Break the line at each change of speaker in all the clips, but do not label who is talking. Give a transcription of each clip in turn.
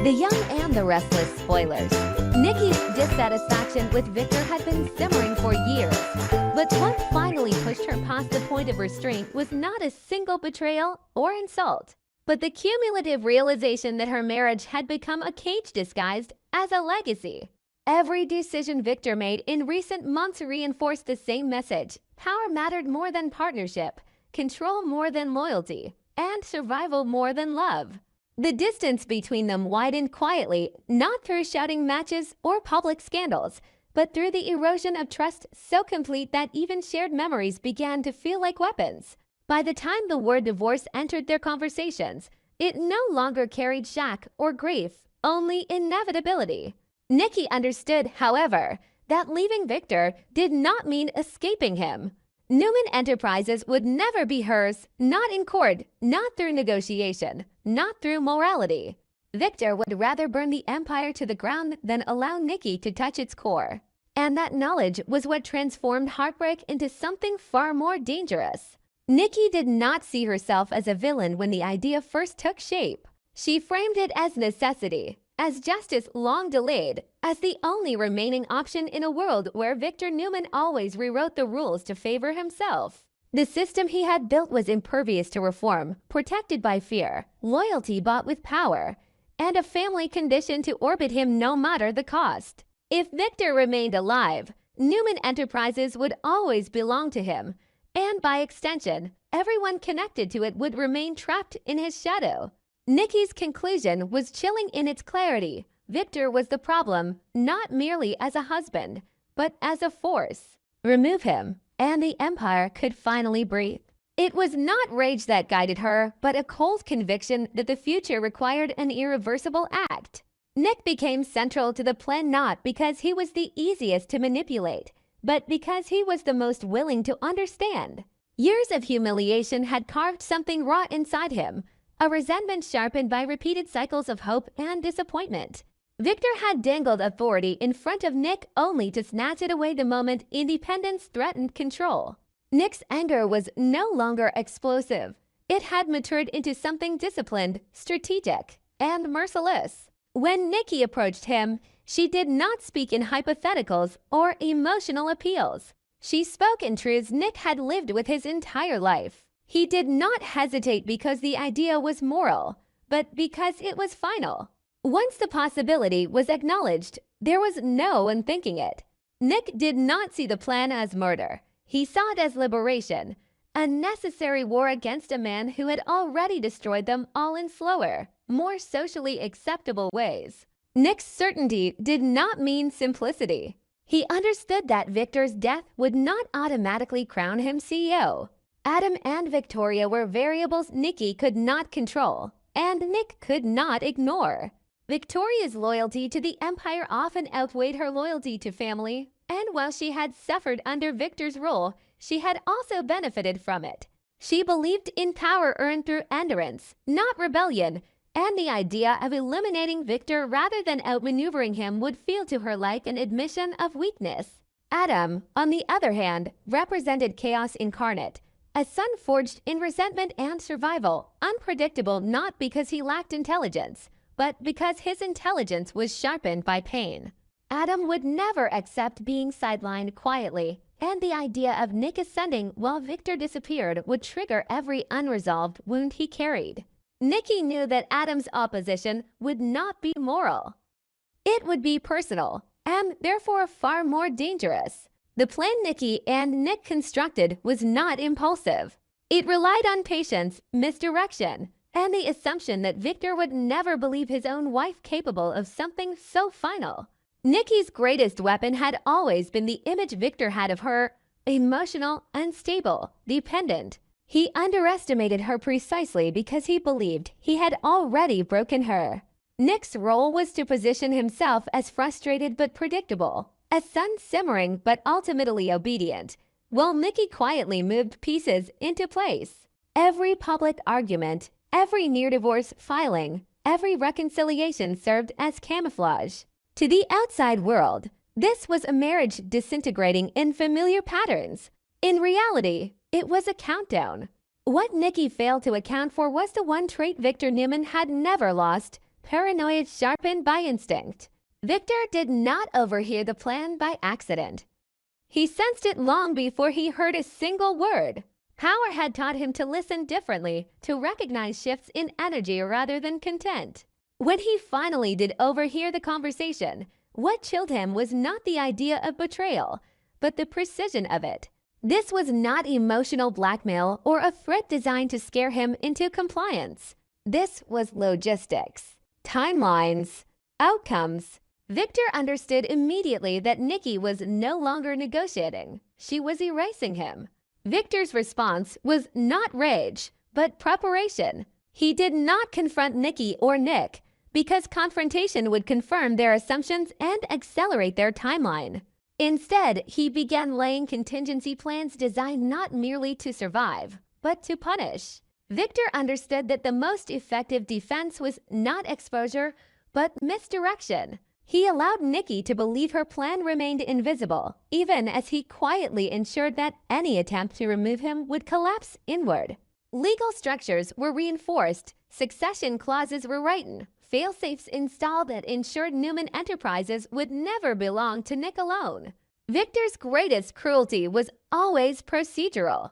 The Young and the Restless spoilers. Nikki's dissatisfaction with Victor had been simmering for years, but what finally pushed her past the point of restraint was not a single betrayal or insult, but the cumulative realization that her marriage had become a cage disguised as a legacy. Every decision Victor made in recent months reinforced the same message: power mattered more than partnership, control more than loyalty, and survival more than love. The distance between them widened quietly, not through shouting matches or public scandals, but through the erosion of trust so complete that even shared memories began to feel like weapons. By the time the word divorce entered their conversations, it no longer carried shock or grief, only inevitability. Nikki understood, however, that leaving Victor did not mean escaping him. Newman Enterprises would never be hers, not in court, not through negotiation, not through morality. Victor would rather burn the empire to the ground than allow Nikki to touch its core. And that knowledge was what transformed heartbreak into something far more dangerous. Nikki did not see herself as a villain when the idea first took shape. She framed it as necessity, as justice long delayed, as the only remaining option in a world where Victor Newman always rewrote the rules to favor himself. The system he had built was impervious to reform, protected by fear, loyalty bought with power, and a family conditioned to orbit him no matter the cost. If Victor remained alive, Newman Enterprises would always belong to him, and by extension, everyone connected to it would remain trapped in his shadow. Nikki's conclusion was chilling in its clarity. Victor was the problem, not merely as a husband, but as a force. Remove him, and the empire could finally breathe. It was not rage that guided her, but a cold conviction that the future required an irreversible act. Nick became central to the plan not because he was the easiest to manipulate, but because he was the most willing to understand. Years of humiliation had carved something raw inside him, a resentment sharpened by repeated cycles of hope and disappointment. Victor had dangled authority in front of Nick only to snatch it away the moment independence threatened control. Nick's anger was no longer explosive. It had matured into something disciplined, strategic, and merciless. When Nikki approached him, she did not speak in hypotheticals or emotional appeals. She spoke in truths Nick had lived with his entire life. He did not hesitate because the idea was moral, but because it was final. Once the possibility was acknowledged, there was no one thinking it. Nick did not see the plan as murder. He saw it as liberation, a necessary war against a man who had already destroyed them all in slower, more socially acceptable ways. Nick's certainty did not mean simplicity. He understood that Victor's death would not automatically crown him CEO. Adam and Victoria were variables Nikki could not control, and Nick could not ignore. Victoria's loyalty to the empire often outweighed her loyalty to family, and while she had suffered under Victor's rule, she had also benefited from it. She believed in power earned through endurance, not rebellion, and the idea of eliminating Victor rather than outmaneuvering him would feel to her like an admission of weakness. Adam, on the other hand, represented chaos incarnate. A son forged in resentment and survival, unpredictable not because he lacked intelligence, but because his intelligence was sharpened by pain. Adam would never accept being sidelined quietly, and the idea of Nick ascending while Victor disappeared would trigger every unresolved wound he carried. Nikki knew that Adam's opposition would not be moral. It would be personal, and therefore far more dangerous. The plan Nikki and Nick constructed was not impulsive. It relied on patience, misdirection, and the assumption that Victor would never believe his own wife capable of something so final. Nikki's greatest weapon had always been the image Victor had of her: emotional, unstable, dependent. He underestimated her precisely because he believed he had already broken her. Nick's role was to position himself as frustrated but predictable, a son simmering but ultimately obedient, while Nikki quietly moved pieces into place. Every public argument, every near-divorce filing, every reconciliation served as camouflage. To the outside world, this was a marriage disintegrating in familiar patterns. In reality, it was a countdown. What Nikki failed to account for was the one trait Victor Newman had never lost: paranoia sharpened by instinct. Victor did not overhear the plan by accident. He sensed it long before he heard a single word. Power had taught him to listen differently, to recognize shifts in energy rather than content. When he finally did overhear the conversation, what chilled him was not the idea of betrayal, but the precision of it. This was not emotional blackmail or a threat designed to scare him into compliance. This was logistics, timelines, outcomes. Victor understood immediately that Nikki was no longer negotiating. She was erasing him. Victor's response was not rage, but preparation. He did not confront Nikki or Nick because confrontation would confirm their assumptions and accelerate their timeline. Instead, he began laying contingency plans designed not merely to survive, but to punish. Victor understood that the most effective defense was not exposure, but misdirection. He allowed Nikki to believe her plan remained invisible, even as he quietly ensured that any attempt to remove him would collapse inward. Legal structures were reinforced, succession clauses were written, fail-safes installed that ensured Newman Enterprises would never belong to Nick alone. Victor's greatest cruelty was always procedural.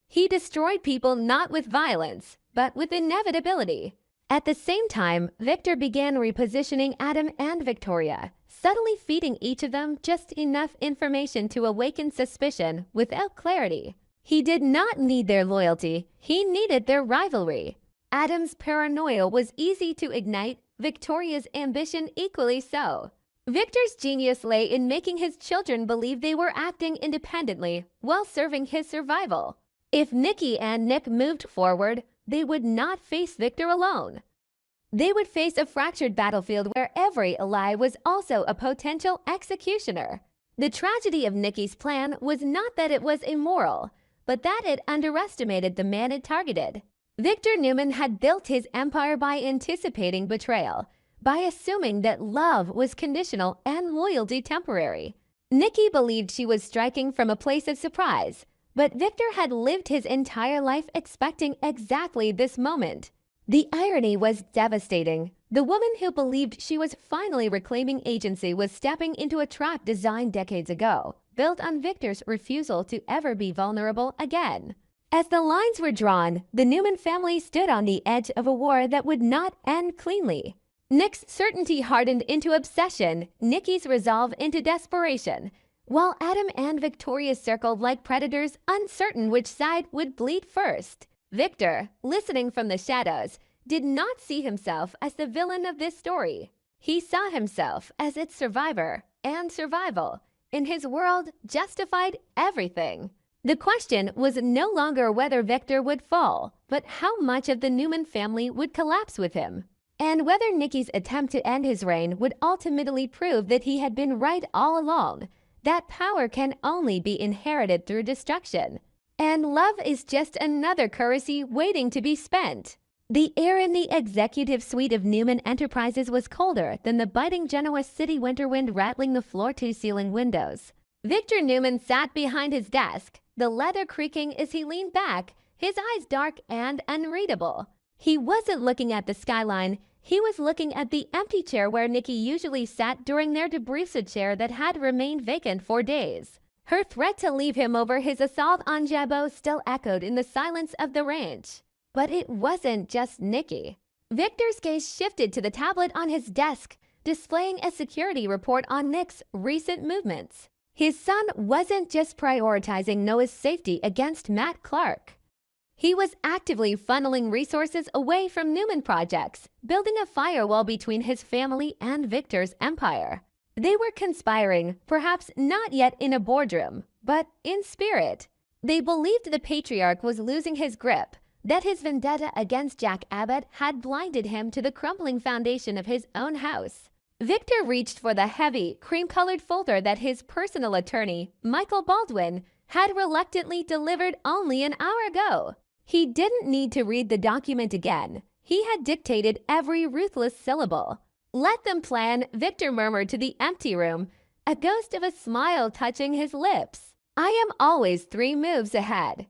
He destroyed people not with violence, but with inevitability. At the same time, Victor began repositioning Adam and Victoria, subtly feeding each of them just enough information to awaken suspicion without clarity. He did not need their loyalty, he needed their rivalry. Adam's paranoia was easy to ignite, Victoria's ambition equally so. Victor's genius lay in making his children believe they were acting independently while serving his survival. If Nikki and Nick moved forward, they would not face Victor alone. They would face a fractured battlefield where every ally was also a potential executioner. The tragedy of Nikki's plan was not that it was immoral, but that it underestimated the man it targeted. Victor Newman had built his empire by anticipating betrayal, by assuming that love was conditional and loyalty temporary. Nikki believed she was striking from a place of surprise, but Victor had lived his entire life expecting exactly this moment. The irony was devastating. The woman who believed she was finally reclaiming agency was stepping into a trap designed decades ago, built on Victor's refusal to ever be vulnerable again. As the lines were drawn, the Newman family stood on the edge of a war that would not end cleanly. Nick's certainty hardened into obsession, Nikki's resolve into desperation, while Adam and Victoria circled like predators, uncertain which side would bleed first. Victor, listening from the shadows, did not see himself as the villain of this story. He saw himself as its survivor, and survival, in his world, justified everything. The question was no longer whether Victor would fall, but how much of the Newman family would collapse with him, and whether Nikki's attempt to end his reign would ultimately prove that he had been right all along. That power can only be inherited through destruction. And love is just another currency waiting to be spent. The air in the executive suite of Newman Enterprises was colder than the biting Genoa city winter wind rattling the floor-to-ceiling windows. Victor Newman sat behind his desk, the leather creaking as he leaned back, his eyes dark and unreadable. He wasn't looking at the skyline. He was looking at the empty chair where Nikki usually sat during their debriefed chair that had remained vacant for days. Her threat to leave him over his assault on Jabot still echoed in the silence of the ranch. But it wasn't just Nikki. Victor's gaze shifted to the tablet on his desk, displaying a security report on Nick's recent movements. His son wasn't just prioritizing Noah's safety against Matt Clark. He was actively funneling resources away from Newman projects, building a firewall between his family and Victor's empire. They were conspiring, perhaps not yet in a boardroom, but in spirit. They believed the patriarch was losing his grip, that his vendetta against Jack Abbott had blinded him to the crumbling foundation of his own house. Victor reached for the heavy, cream-colored folder that his personal attorney, Michael Baldwin, had reluctantly delivered only an hour ago. He didn't need to read the document again. He had dictated every ruthless syllable. "Let them plan," Victor murmured to the empty room, a ghost of a smile touching his lips. "I am always 3 moves ahead."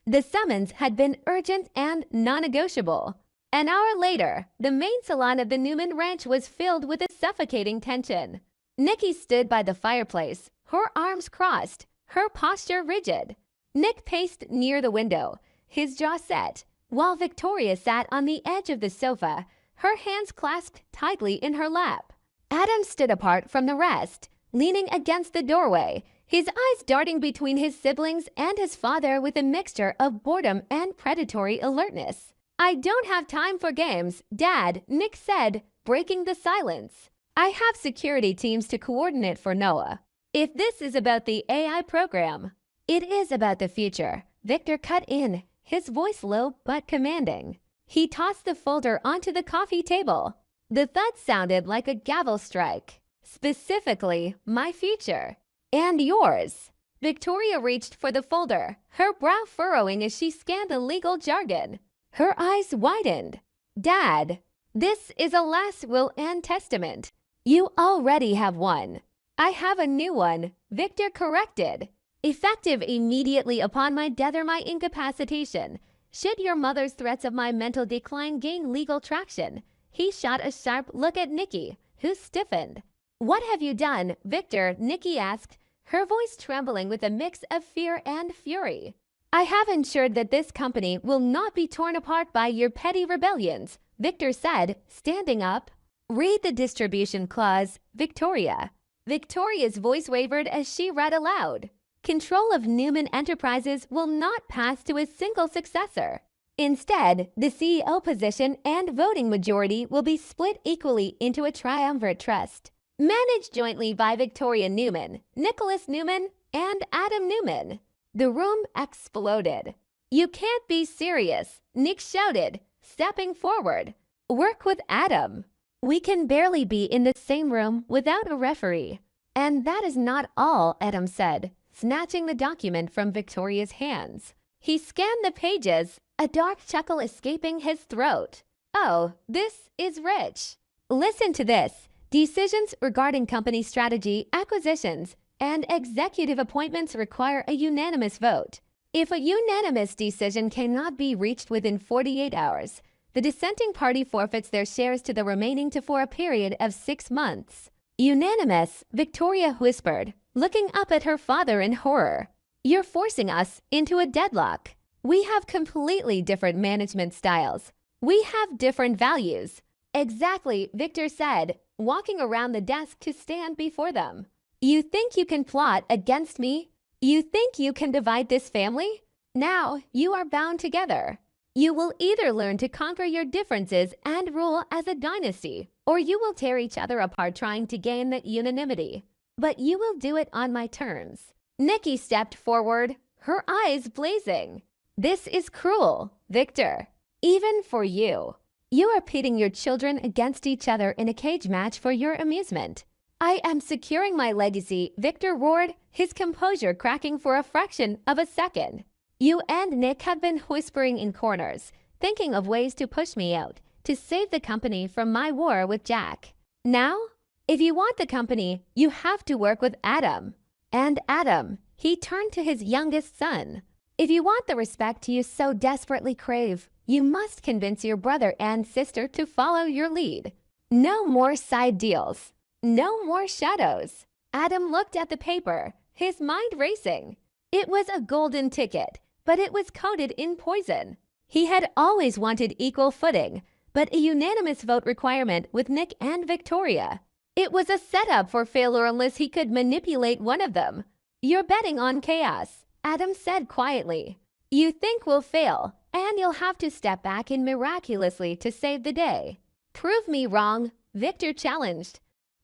The summons had been urgent and non-negotiable. An hour later, the main salon of the Newman ranch was filled with a suffocating tension. Nikki stood by the fireplace, her arms crossed, her posture rigid. Nick paced near the window, his jaw set, while Victoria sat on the edge of the sofa, her hands clasped tightly in her lap. Adam stood apart from the rest, leaning against the doorway, his eyes darting between his siblings and his father with a mixture of boredom and predatory alertness. "I don't have time for games, Dad," Nick said, breaking the silence. "I have security teams to coordinate for Noah. If this is about the AI program, it is about the future," Victor cut in, his voice low but commanding. He tossed the folder onto the coffee table. The thud sounded like a gavel strike. "Specifically, my future. And yours." Victoria reached for the folder, her brow furrowing as she scanned the legal jargon. Her eyes widened. "Dad, this is a last will and testament. You already have one." "I have a new one," Victor corrected. "Effective immediately upon my death or my incapacitation. Should your mother's threats of my mental decline gain legal traction." He shot a sharp look at Nikki, who stiffened. "What have you done, Victor?" Nikki asked, her voice trembling with a mix of fear and fury. "I have ensured that this company will not be torn apart by your petty rebellions," Victor said, standing up. "Read the distribution clause, Victoria." Victoria's voice wavered as she read aloud. "Control of Newman Enterprises will not pass to a single successor. Instead, the CEO position and voting majority will be split equally into a triumvirate trust, managed jointly by Victoria Newman, Nicholas Newman, and Adam Newman." The room exploded. "You can't be serious," Nick shouted, stepping forward. "Work with Adam." "We can barely be in the same room without a referee." "And that is not all," Adam said, snatching the document from Victoria's hands. He scanned the pages, a dark chuckle escaping his throat. "Oh, this is rich. Listen to this. Decisions regarding company strategy, acquisitions, and executive appointments require a unanimous vote. If a unanimous decision cannot be reached within 48 hours, the dissenting party forfeits their shares to the remaining to for a period of 6 months. "Unanimous," Victoria whispered, looking up at her father in horror. "You're forcing us into a deadlock. We have completely different management styles. We have different values." "Exactly," Victor said, walking around the desk to stand before them. "You think you can plot against me? You think you can divide this family? Now you are bound together. You will either learn to conquer your differences and rule as a dynasty, or you will tear each other apart trying to gain that unanimity. But you will do it on my terms." Nikki stepped forward, her eyes blazing. "This is cruel, Victor. Even for you. You are pitting your children against each other in a cage match for your amusement." "I am securing my legacy," Victor roared, his composure cracking for a fraction of a second. "You and Nick have been whispering in corners, thinking of ways to push me out, to save the company from my war with Jack. Now, if you want the company, you have to work with Adam. And Adam," he turned to his youngest son, "if you want the respect you so desperately crave, you must convince your brother and sister to follow your lead. No more side deals. No more shadows." Adam looked at the paper, his mind racing. It was a golden ticket, but it was coated in poison. He had always wanted equal footing, but a unanimous vote requirement with Nick and Victoria. It was a setup for failure unless he could manipulate one of them. "You're betting on chaos," Adam said quietly. "You think we'll fail, and you'll have to step back in miraculously to save the day." "Prove me wrong," Victor challenged.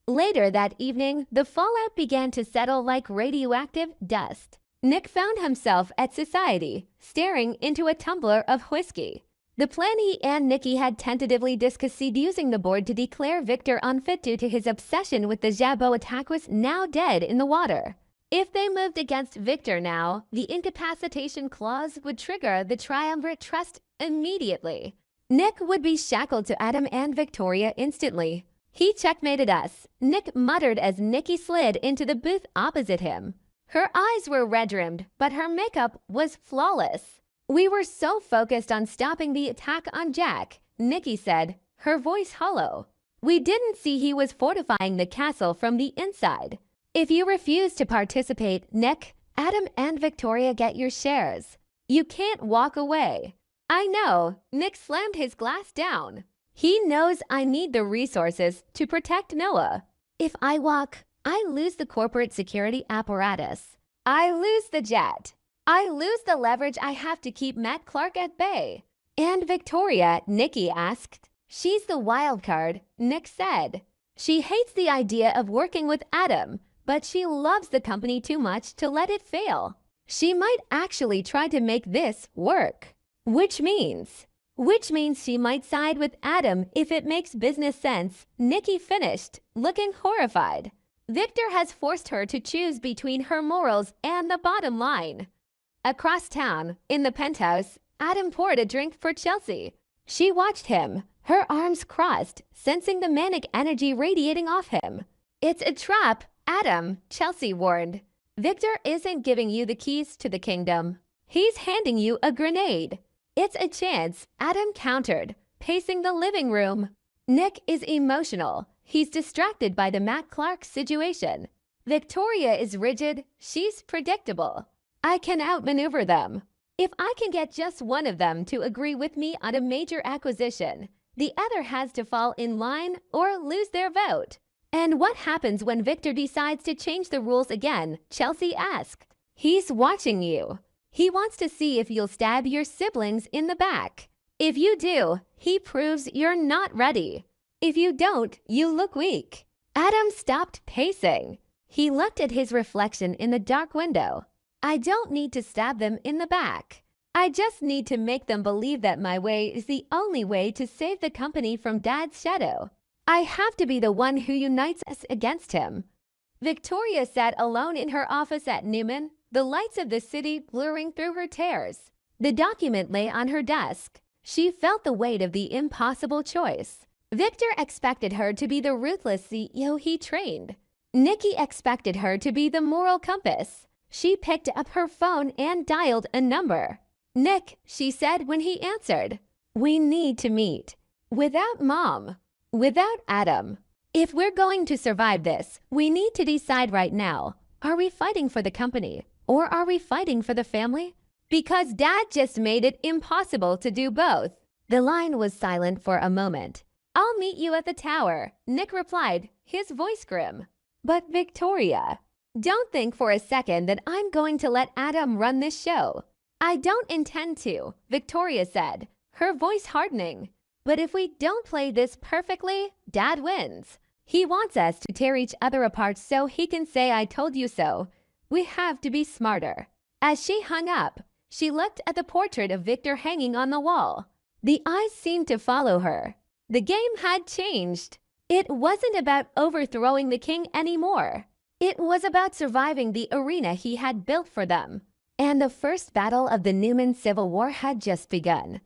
Later that evening, the fallout began to settle like radioactive dust. Nick found himself at society, staring into a tumbler of whiskey. The plan he and Nikki had tentatively discussed using the board to declare Victor unfit due to his obsession with the Jabot attack was now dead in the water. If they moved against Victor now, the incapacitation clause would trigger the triumvirate trust immediately. Nick would be shackled to Adam and Victoria instantly. "He checkmated us," Nick muttered as Nikki slid into the booth opposite him. Her eyes were red-rimmed, but her makeup was flawless. "We were so focused on stopping the attack on Jack," Nikki said, her voice hollow. We didn't see he was fortifying the castle from the inside. If you refuse to participate, Nick, Adam and Victoria get your shares. You can't walk away. I know, Nick slammed his glass down. He knows I need the resources to protect Noah. If I walk, I lose the corporate security apparatus. I lose the jet. I lose the leverage I have to keep Matt Clark at bay. And Victoria, Nikki asked. She's the wild card, Nick said. She hates the idea of working with Adam, but she loves the company too much to let it fail. She might actually try to make this work. Which means she might side with Adam if it makes business sense, Nikki finished, looking horrified. Victor has forced her to choose between her morals and the bottom line. Across town, in the penthouse, Adam poured a drink for Chelsea. She watched him, her arms crossed, sensing the manic energy radiating off him. It's a trap, Adam, Chelsea warned. Victor isn't giving you the keys to the kingdom. He's handing you a grenade. It's a chance, Adam countered, pacing the living room. Nick is emotional. He's distracted by the Matt Clark situation. Victoria is rigid. She's predictable. I can outmaneuver them. If I can get just one of them to agree with me on a major acquisition, the other has to fall in line or lose their vote. And what happens when Victor decides to change the rules again? Chelsea asked. He's watching you. He wants to see if you'll stab your siblings in the back. If you do, he proves you're not ready. If you don't, you look weak. Adam stopped pacing. He looked at his reflection in the dark window. I don't need to stab them in the back. I just need to make them believe that my way is the only way to save the company from Dad's shadow. I have to be the one who unites us against him. Victoria sat alone in her office at Newman, the lights of the city blurring through her tears. The document lay on her desk. She felt the weight of the impossible choice. Victor expected her to be the ruthless CEO he trained. Nikki expected her to be the moral compass. She picked up her phone and dialed a number. Nick, she said when he answered. We need to meet. Without Mom. Without Adam. If we're going to survive this, we need to decide right now. Are we fighting for the company? Or are we fighting for the family? Because Dad just made it impossible to do both. The line was silent for a moment. I'll meet you at the tower, Nick replied, his voice grim. But Victoria, don't think for a second that I'm going to let Adam run this show. I don't intend to, Victoria said, her voice hardening. But if we don't play this perfectly, Dad wins. He wants us to tear each other apart so he can say I told you so. We have to be smarter. As she hung up, she looked at the portrait of Victor hanging on the wall. The eyes seemed to follow her. The game had changed. It wasn't about overthrowing the king anymore. It was about surviving the arena he had built for them. And the first battle of the Newman Civil War had just begun.